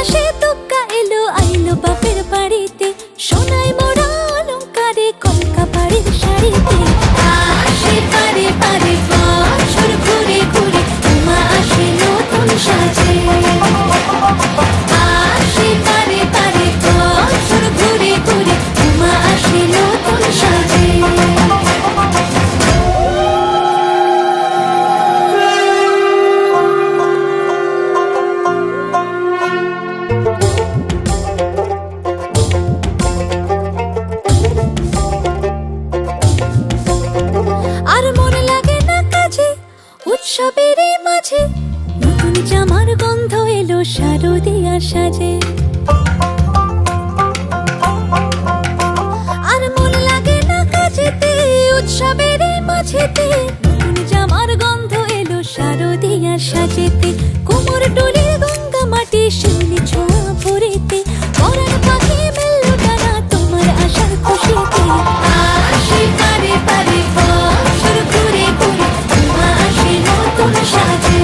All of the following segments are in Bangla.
আকাশে তুক্কা এলো আইলো বাপের বাড়িতে, সোনায় মোড়া অলংকারে কলকা বাড়ির শাড়িতে। আসে পারে পারে বছর ঘুরে ঘুরে, উমা আসে নতুন সাজে। আসে পারে পারে বছর ঘুরে ঘুরে, উমা আসে নতুন সাজে। আর মনে লাগে না কাজে উৎসবের মাঝে, নতুন জামার গন্ধ এলো শারদিয়া সাজে। আর মনে লাগে না কাজেতে উৎসবের মাঝেতে, নতুন জামার গন্ধ এলো শারদিয়া সাজেতে। কোমর ডোলে গঙ্গা মাটি শিউলি ছোঁয়া ভরিতে, পরাণ পাখি মেললো ডানা তোমার আশার খুশিতে। আসে পারে পারে বছর ঘুরে ঘুরে, উমা আসে নতুন সাজে।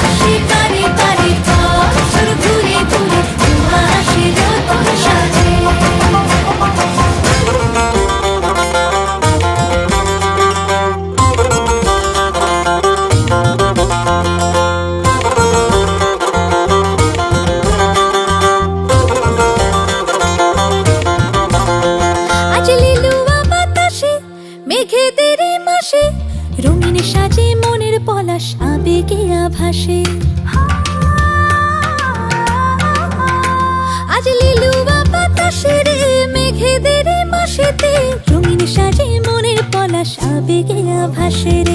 আসে পারে পারে বছর ঘুরে ঘুরে, উমা আসে নতুন সাজে। আজ লিলুয়া বাতাসে মেঘেদের মাসে, রঙিন সাজে মনের পলাশ আবেগে আভাসে। আজ লিলুয়া বাতাসে রে মেঘেদের মাসেতে, রঙিন সাজে মনের পলাশ আবেগে আভাসে রে।